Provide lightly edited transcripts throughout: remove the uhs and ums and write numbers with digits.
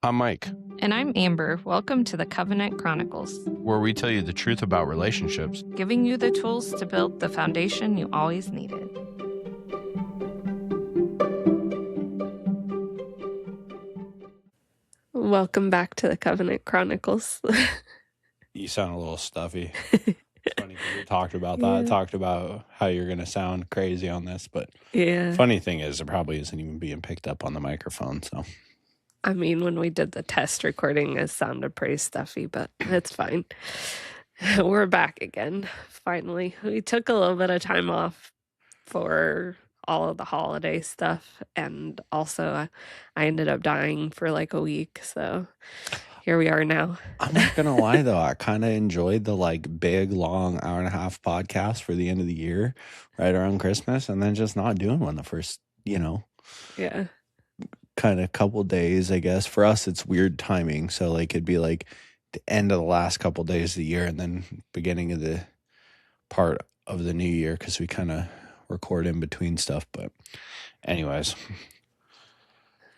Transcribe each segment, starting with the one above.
I'm Mike, And I'm Amber. Welcome to the Covenant Chronicles, where we tell you the truth about relationships. giving you the tools to build the foundation you always needed. Welcome back to the Covenant Chronicles. You sound a little stuffy. It's funny because we talked about that. Yeah. Talked about how you're going to sound crazy on this, but Yeah. funny thing is it probably isn't even being picked up on the microphone. So I mean, when we did the test recording, it sounded pretty stuffy, but it's fine. We're back again, finally. We took a little bit of time off for all of the holiday stuff, and also I ended up dying for like a week, so here we are now. I'm not going to lie though. I kind of enjoyed the big, long hour-and-a-half podcast for the end of the year, right around Christmas, and then just not doing one the first, Yeah. kind of couple days, I guess. For us, it's weird timing. So it'd be like the end of the last couple days of the year and then beginning of the part of the new year because we kind of record in between stuff. But anyways,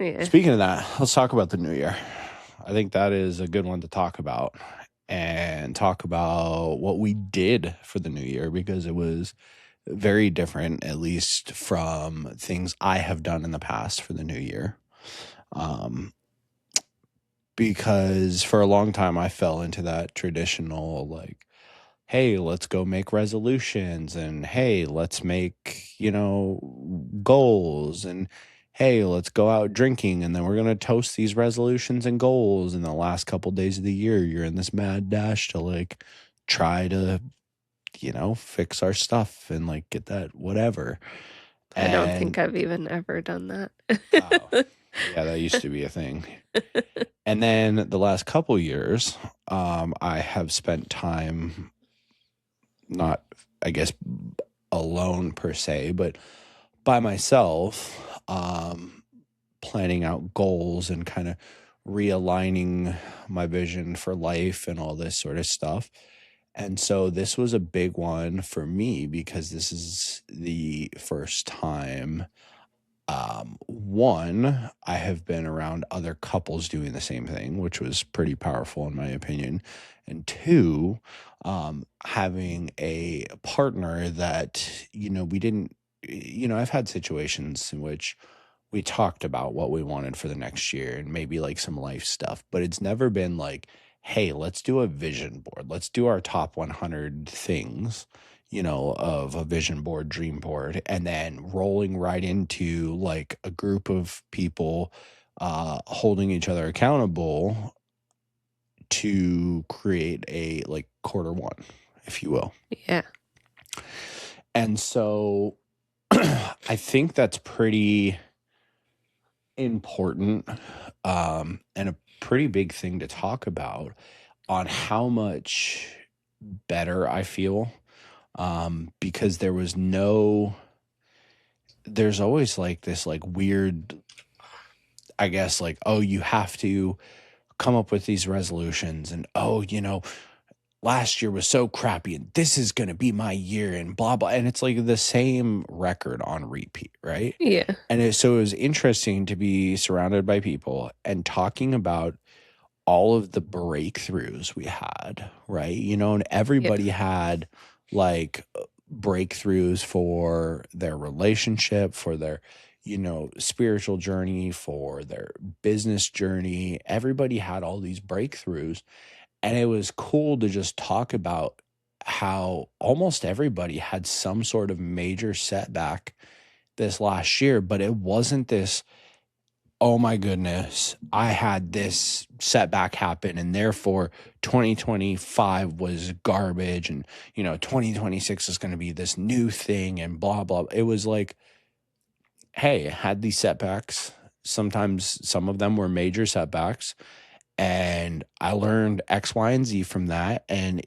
Yeah. Speaking of that, let's talk about the new year. I think that is a good one to talk about and talk about what we did for the new year because it was very different, at least from things I have done in the past for the new year. Because for a long time I fell into that traditional hey, let's go make resolutions and hey, let's make, goals and hey, let's go out drinking and then we're going to toast these resolutions and goals. In the last couple days of the year, you're in this mad dash to try to, fix our stuff and get that whatever. I don't think I've even ever done that. Yeah, that used to be a thing. And then the last couple years, I have spent time not, I guess, alone per se, but by myself, planning out goals and kind of realigning my vision for life and all this sort of stuff. And so this was a big one for me because this is the first time one, I have been around other couples doing the same thing, which was pretty powerful in my opinion. And two, having a partner that, we didn't, I've had situations in which we talked about what we wanted for the next year and maybe some life stuff, but it's never been hey, let's do a vision board. Let's do our top 100 things, of a vision board, dream board, and then rolling right into a group of people holding each other accountable to create a quarter one, if you will. Yeah. And so I think that's pretty important and a pretty big thing to talk about on how much better I feel. Because there's always this weird, I guess, oh, you have to come up with these resolutions and, oh, last year was so crappy and this is going to be my year and blah, blah. And it's the same record on repeat, right? Yeah. And so it was interesting to be surrounded by people and talking about all of the breakthroughs we had, right? And everybody had breakthroughs for their relationship, for their, spiritual journey, for their business journey. Everybody had all these breakthroughs. And it was cool to just talk about how almost everybody had some sort of major setback this last year, but it wasn't this, oh my goodness, I had this setback happen and therefore 2025 was garbage and, 2026 is going to be this new thing and blah, blah. It was hey, I had these setbacks. Sometimes some of them were major setbacks and I learned X, Y, and Z from that. And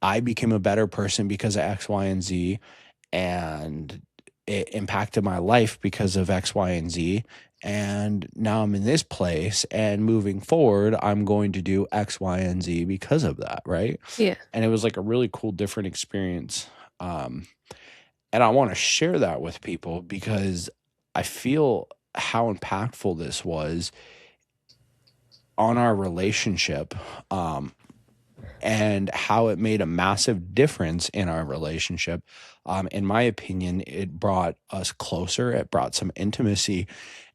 I became a better person because of X, Y, and Z. And it impacted my life because of X, Y, and Z. And now I'm in this place and moving forward, I'm going to do X, Y, and Z because of that. Right. Yeah. And it was a really cool, different experience. And I want to share that with people because I feel how impactful this was on our relationship, and how it made a massive difference in our relationship. In my opinion, it brought us closer, it brought some intimacy.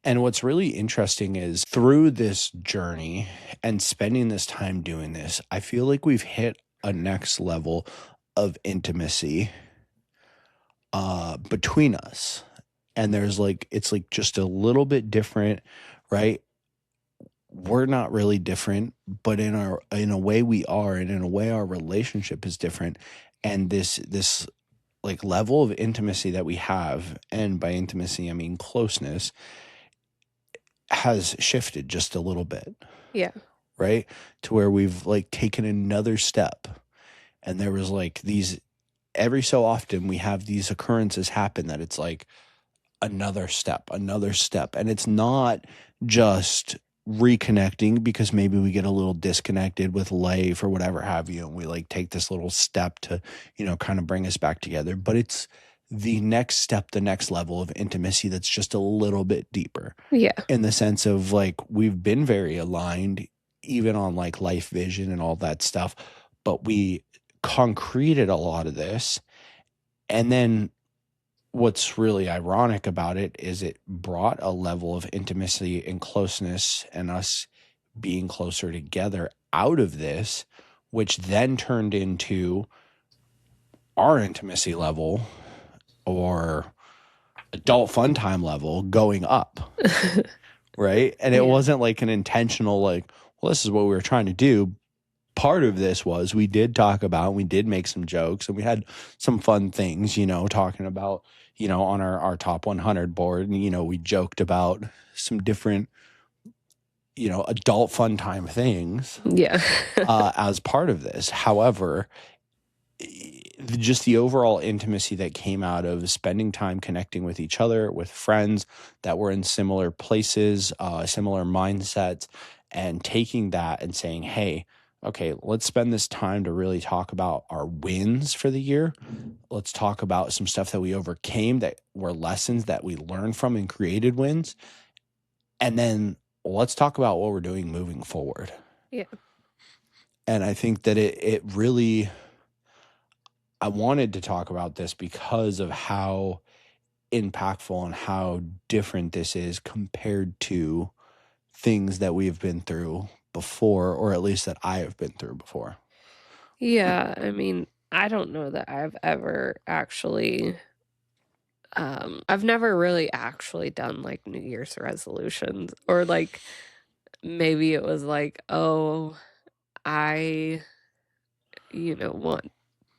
And what's really interesting is through this journey and spending this time doing this, I feel like we've hit a next level of intimacy between us. And there's like, it's like just a little bit different, right? We're not really different, but in a way we are, and in a way our relationship is different. And this like level of intimacy that we have, and by intimacy I mean closeness, has shifted just a little bit, Yeah. right? To where we've like taken another step. And there was like these, every so often we have these occurrences happen that it's like another step, another step. And it's not just reconnecting because maybe we get a little disconnected with life or whatever have you, and we like take this little step to, kind of bring us back together. But it's the next step, the next level of intimacy that's just a little bit deeper, Yeah. in the sense of like we've been very aligned, even on like life vision and all that stuff, but we concreted a lot of this. And then what's really ironic about it is it brought a level of intimacy and closeness and us being closer together out of this, which then turned into our intimacy level, or adult fun time level, going up, right? And it Yeah. wasn't like an intentional, like, well, this is what we were trying to do. Part of this was we did talk about, we did make some jokes, and we had some fun things, talking about, on our top 100 board. And, we joked about some different, adult fun time things Yeah. as part of this. However, just the overall intimacy that came out of spending time connecting with each other, with friends that were in similar places, similar mindsets, and taking that and saying, hey, okay, let's spend this time to really talk about our wins for the year. Let's talk about some stuff that we overcame, that were lessons that we learned from and created wins. And then let's talk about what we're doing moving forward. Yeah. And I think that it really, I wanted to talk about this because of how impactful and how different this is compared to things that we've been through before, or at least that I have been through before. Yeah. I mean, I don't know that I've ever actually I've never really actually done like New Year's resolutions, or like maybe it was like, oh, I, want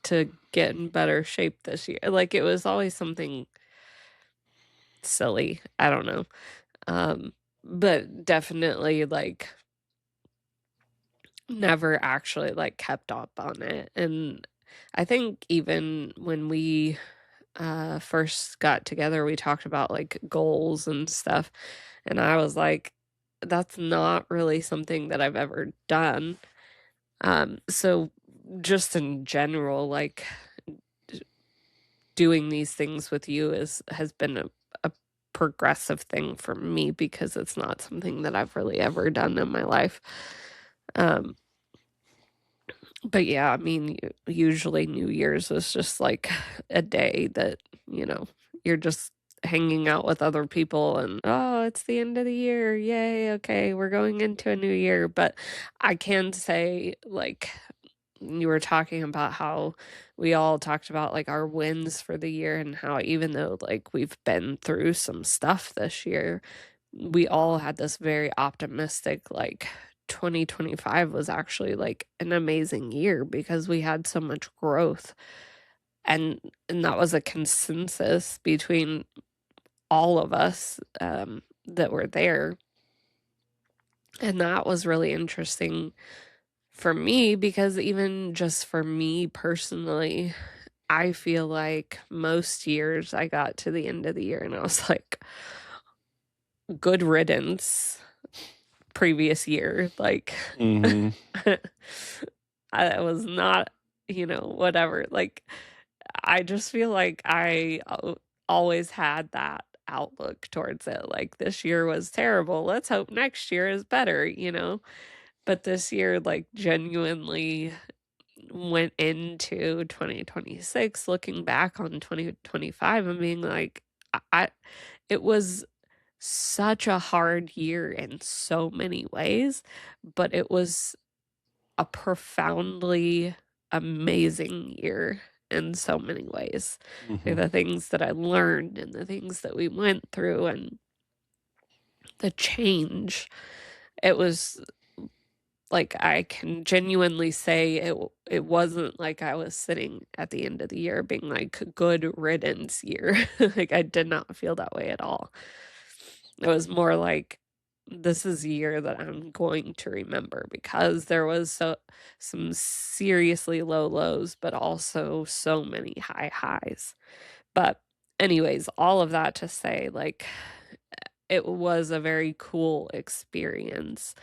to get in better shape this year. Like it was always something silly. I don't know. But definitely like never actually like kept up on it. And I think even when we first got together, we talked about like goals and stuff. And I was like, that's not really something that I've ever done. So just in general, like doing these things with you has been a progressive thing for me because it's not something that I've really ever done in my life. Um, but yeah, I mean, usually New Year's is just like a day that, you're just hanging out with other people and, oh, it's the end of the year. Yay. Okay. We're going into a new year. But I can say, like, you were talking about how we all talked about like our wins for the year, and how even though like we've been through some stuff this year, we all had this very optimistic, like 2025 was actually like an amazing year because we had so much growth. And that was a consensus between all of us that were there. And that was really interesting for me because even just for me personally, I feel like most years I got to the end of the year and I was like, good riddance, previous year. Like, Mm-hmm. I was not, whatever. Like, I just feel like I always had that outlook towards it. Like, this year was terrible. Let's hope next year is better, you know? But this year, like, genuinely went into 2026 looking back on 2025 and being like, I it was such a hard year in so many ways, but it was a profoundly amazing year in so many ways. Like, Mhm. the things that I learned and the things that we went through and the change, it was like, I can genuinely say it wasn't like I was sitting at the end of the year being like, "Good riddance year." Like, I did not feel that way at all. It was more like, "This is a year that I'm going to remember," because there was some seriously low lows, but also so many high highs. But anyways, all of that to say, like, it was a very cool experience,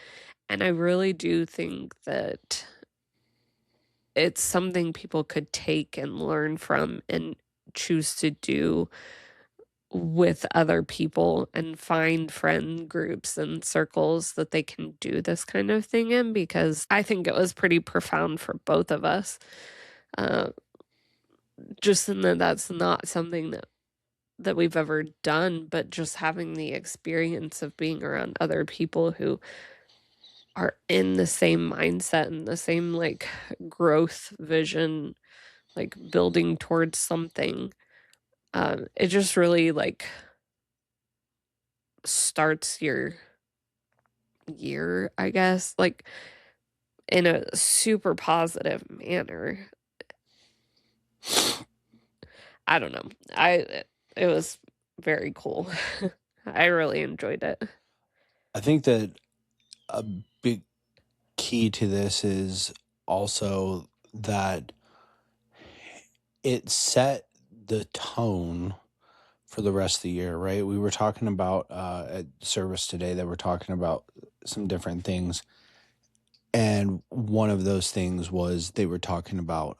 and I really do think that it's something people could take and learn from and choose to do with other people and find friend groups and circles that they can do this kind of thing in, because I think it was pretty profound for both of us. Uh, just in that that's not something that we've ever done, but just having the experience of being around other people who are in the same mindset and the same, like, growth vision, like, building towards something. It just really, like, starts your year, I guess, like, in a super positive manner. I don't know. It was very cool. I really enjoyed it. I think that a big key to this is also that it set the tone for the rest of the year, right? We were talking about at service today that we're talking about some different things. And one of those things was they were talking about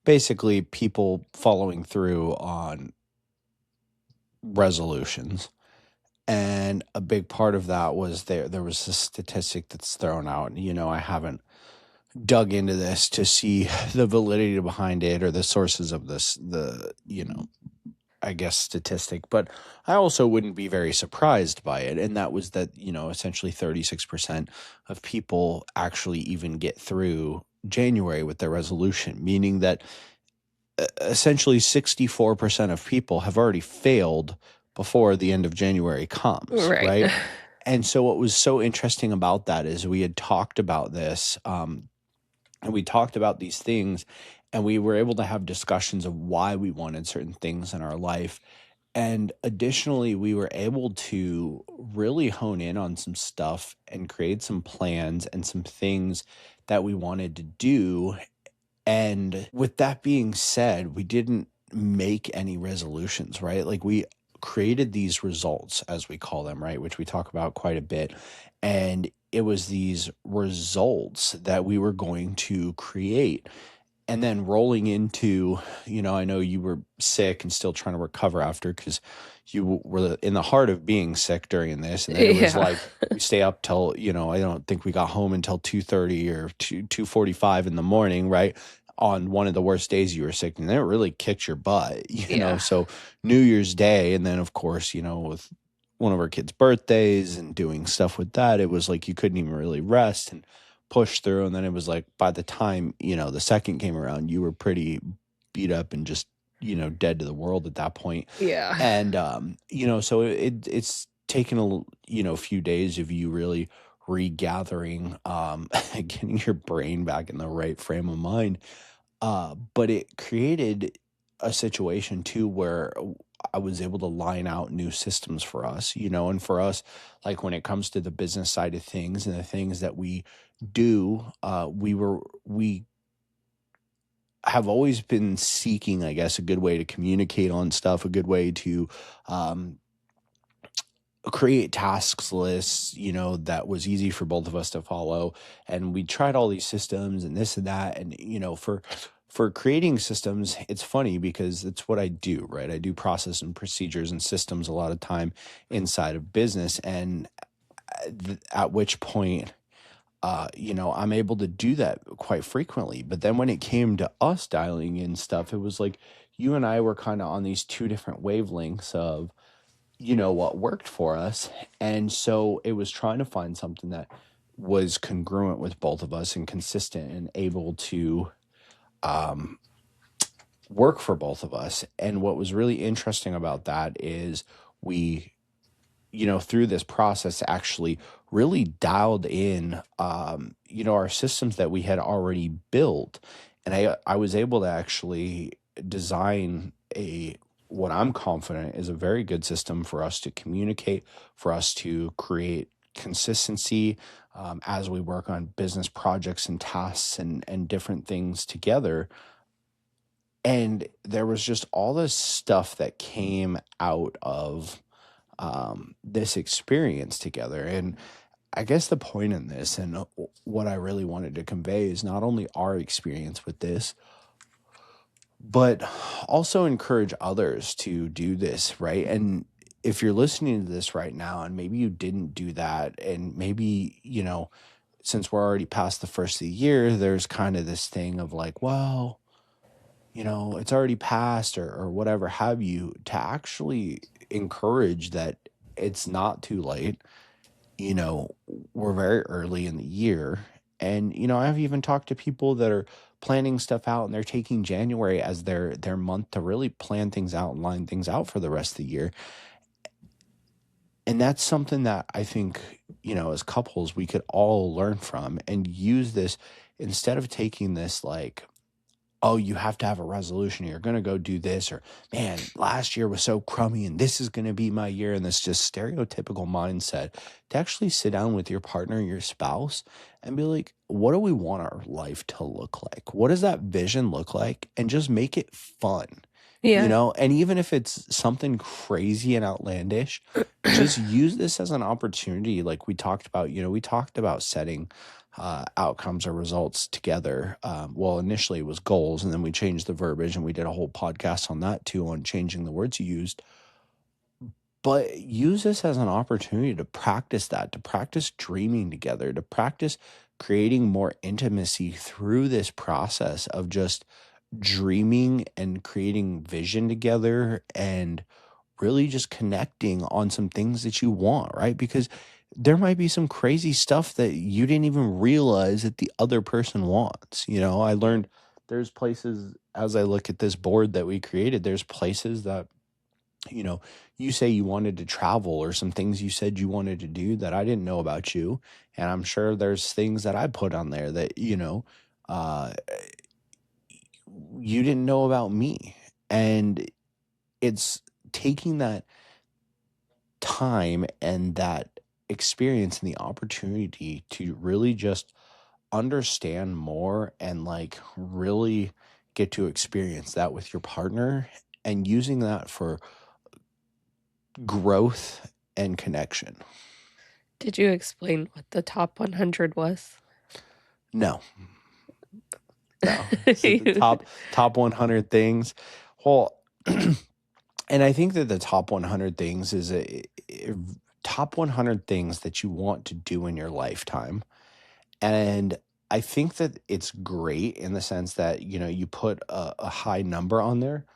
basically people following through on resolutions. And a big part of that was there was a statistic that's thrown out. And, I haven't dug into this to see the validity behind it or the sources of I guess, statistic, but I also wouldn't be very surprised by it. And that was that, essentially 36% of people actually even get through January with their resolution, meaning that essentially 64% of people have already failed before the end of January comes, Right. right? And so what was so interesting about that is we had talked about this, and we talked about these things, and we were able to have discussions of why we wanted certain things in our life. And additionally, we were able to really hone in on some stuff and create some plans and some things that we wanted to do. And with that being said, we didn't make any resolutions, right? Like, we created these results, as we call them, right? Which we talk about quite a bit. And it was these results that we were going to create. And then rolling into, I know you were sick and still trying to recover after, because you were in the heart of being sick during this. And then it was Yeah. like we stay up till, I don't think we got home until 2:30 or 2:45 in the morning, right? On one of the worst days you were sick. And then it really kicked your butt, Yeah. So New Year's Day. And then, of course, with one of our kids' birthdays and doing stuff with that, it was like you couldn't even really rest and push through. And then it was like by the time, the second came around, you were pretty beat up and just, dead to the world at that point. Yeah. And so it's taken a few days of you really regathering, getting your brain back in the right frame of mind. But it created a situation too where I was able to line out new systems for us, and for us, like when it comes to the business side of things and the things that we do, we have always been seeking, I guess, a good way to communicate on stuff, a good way to um, create tasks lists, that was easy for both of us to follow. And we tried all these systems and this and that. And, for creating systems, it's funny because it's what I do, right? I do process and procedures and systems a lot of time inside of business. And at which point, I'm able to do that quite frequently. But then when it came to us dialing in stuff, it was like you and I were kind of on these two different wavelengths of, what worked for us. And so it was trying to find something that was congruent with both of us and consistent and able to um, work for both of us. And what was really interesting about that is we, through this process actually really dialed in, our systems that we had already built. And I was able to actually design what I'm confident is a very good system for us to communicate, for us to create consistency as we work on business projects and tasks and different things together. And there was just all this stuff that came out of this experience together. And I guess the point in this and what I really wanted to convey is not only our experience with this, but also encourage others to do this, right? And if you're listening to this right now and maybe you didn't do that, and maybe, since we're already past the first of the year, there's kind of this thing of like, well, it's already passed or whatever have you, to actually encourage that it's not too late. you know, we're very early in the year. And, I've even talked to people that are planning stuff out and they're taking January as their month to really plan things out and line things out for the rest of the year. And that's something that I think, as couples, we could all learn from and use this instead of taking this like, oh, you have to have a resolution. You're going to go do this, or man, last year was so crummy and this is going to be my year. And this just stereotypical mindset to actually sit down with your partner, your spouse, and be like, what do we want our life to look like? What does that vision look like? And just make it fun, Yeah. and even if it's something crazy and outlandish, just use this as an opportunity. Like we talked about setting outcomes or results together. Well, initially it was goals, and then we changed the verbiage and we did a whole podcast on that too, on changing the words you used. But use this as an opportunity to practice that, to practice dreaming together, to practice creating more intimacy through this process of just dreaming and creating vision together and really just connecting on some things that you want, right? Because there might be some crazy stuff that you didn't even realize that the other person wants. I learned there's places, as I look at this board that we created, there's places that, you know, you say you wanted to travel, or some things you said you wanted to do that I didn't know about you. And I'm sure there's things that I put on there that, uh, you didn't know about me. And it's taking that time and that experience and the opportunity to really just understand more and like really get to experience that with your partner, and using that for growth and connection. Did you explain what the top 100 was? No, no. So the top 100 things. Well, and I think that the top 100 things is a top 100 things that you want to do in your lifetime. And I think that it's great in the sense that, you put a high number on there.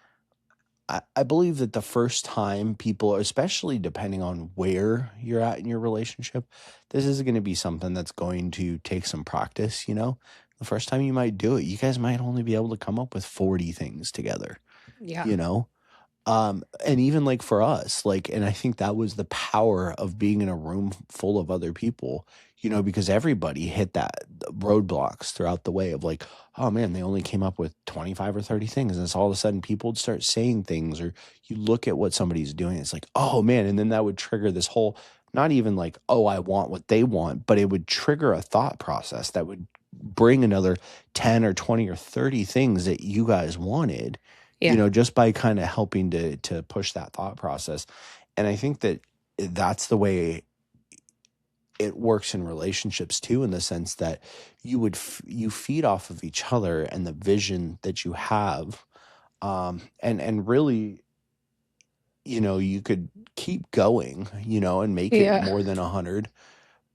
I believe that the first time people, especially depending on where you're at in your relationship, this is going to be something that's going to take some practice. The first time you might do it, you guys might only be able to come up with 40 things together, Yeah. you know? And even like for us, like, and I think that was the power of being in a room full of other people, because everybody hit that roadblocks throughout the way of like, oh man, they only came up with 25 or 30 things. And it's all of a sudden people would start saying things, or you look at what somebody's doing, it's like, oh man. And then that would trigger this whole, not even like, oh, I want what they want, but it would trigger a thought process that would bring another 10 or 20 or 30 things that you guys wanted, Yeah. just by kind of helping to push that thought process. And I think that that's the way it works in relationships too, in the sense that you feed off of each other and the vision that you have, and really, you could keep going, and make it Yeah. more than 100.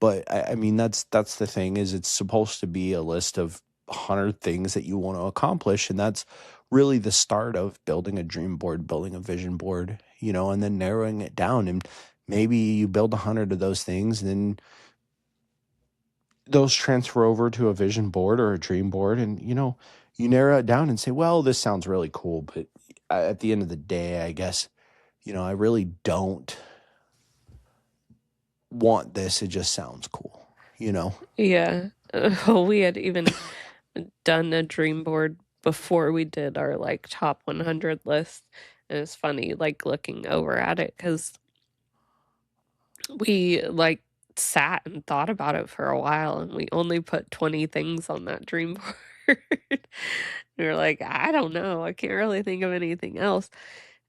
But I mean, that's the thing, is it's supposed to be a list of 100 things that you want to accomplish, and that's really the start of building a dream board, building a vision board, and then narrowing it down. And maybe you build 100 of those things, and then those transfer over to a vision board or a dream board, and you narrow it down and say, well, this sounds really cool, but at the end of the day, I guess, I really don't want this. It just sounds cool, you know? Yeah. We had even done a dream board before we did our like top 100 list. And it's funny, like looking over at it, because we like sat and thought about it for a while, and we only put 20 things on that dream board. We were like, I don't know. I can't really think of anything else.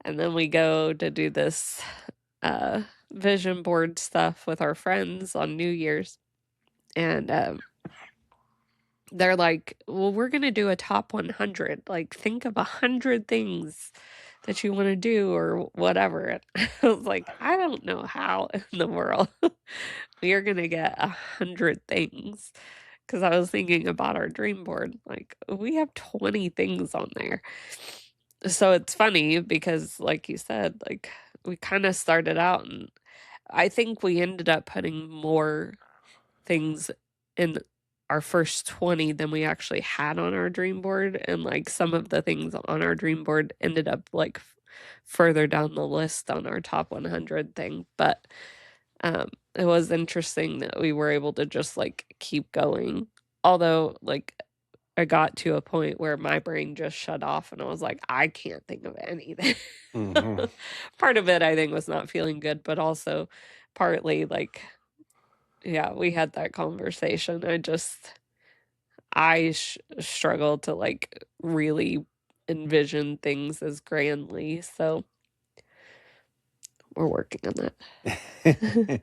And then we go to do this vision board stuff with our friends on New Year's. And they're like, well, we're going to do a top 100. Like, think of 100 things that you want to do or whatever. And I was like, I don't know how in the world we are going to get 100 things. Because I was thinking about our dream board. Like, we have 20 things on there. So it's funny because, like you said, like, we kind of started out, and I think we ended up putting more things in our first 20 than we actually had on our dream board, and like some of the things on our dream board ended up like further down the list on our top 100 thing. But it was interesting that we were able to just like keep going, although like I got to a point where my brain just shut off and I was like, I can't think of anything. Hmm. Part of it I think was not feeling good, but also partly like, yeah, we had that conversation. I struggle to like really envision things as grandly, so we're working on that.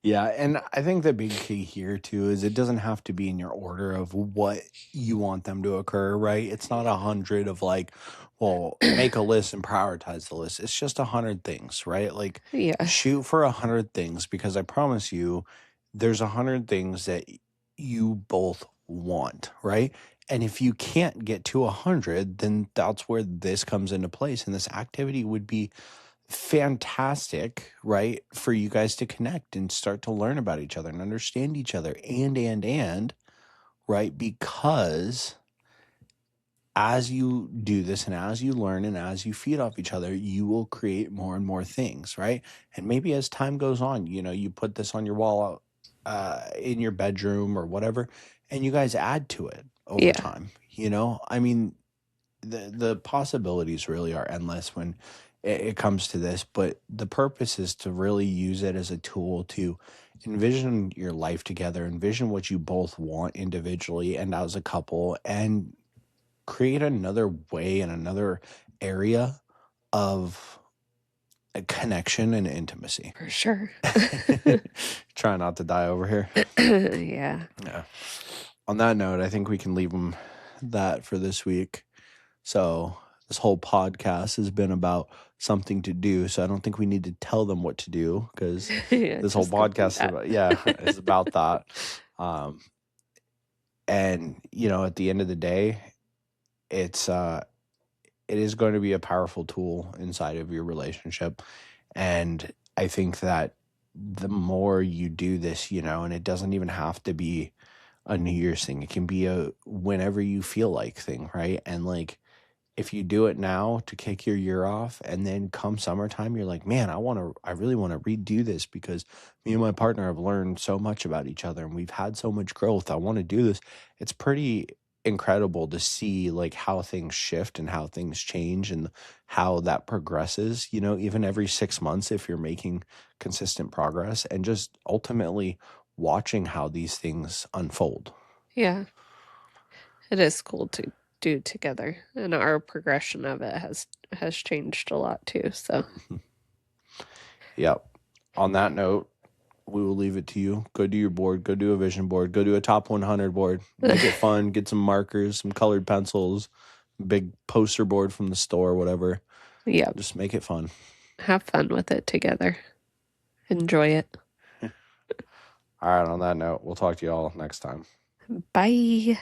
Yeah, and I think the big key here too is it doesn't have to be in your order of what you want them to occur, right? It's not 100 of like, well, make a list and prioritize the list. It's just 100 things, right? Like, Yeah, shoot for 100 things, because I promise you, there's 100 things that you both want, right? And if you can't get to 100, then that's where this comes into place. And this activity would be fantastic, right, for you guys to connect and start to learn about each other and understand each other, and right, because as you do this and as you learn and as you feed off each other, you will create more and more things, right? And maybe as time goes on, you put this on your wall, in your bedroom or whatever, and you guys add to it over yeah, time. I mean, the possibilities really are endless when it comes to this, but the purpose is to really use it as a tool to envision your life together, envision what you both want individually and as a couple, and create another way and another area of a connection and intimacy. for sure. Try not to die over here. Yeah. Yeah. On that note, I think we can leave them that for this week. So this whole podcast has been about something to do. So I don't think we need to tell them what to do, because Yeah, this whole just go do podcast is that. about, yeah, is about that. Um, and at the end of the day, it's it is going to be a powerful tool inside of your relationship. And I think that the more you do this, and it doesn't even have to be a New Year's thing. It can be a whenever you feel like thing, right? And like, if you do it now to kick your year off, and then come summertime you're like, man, I really want to redo this, because me and my partner have learned so much about each other and we've had so much growth. I want to do this. It's pretty incredible to see like how things shift and how things change and how that progresses, even every 6 months, if you're making consistent progress, and just ultimately watching how these things unfold. Yeah, it is cool to do together, and our progression of it has changed a lot too. So Yep. On that note, we will leave it to you. Go do your board. Go do a vision board. Go do a top 100 board. Make it fun. Get some markers, some colored pencils, big poster board from the store, whatever. Yep. Just make it fun. Have fun with it together. Enjoy it. All right, on that note, we'll talk to you all next time. Bye.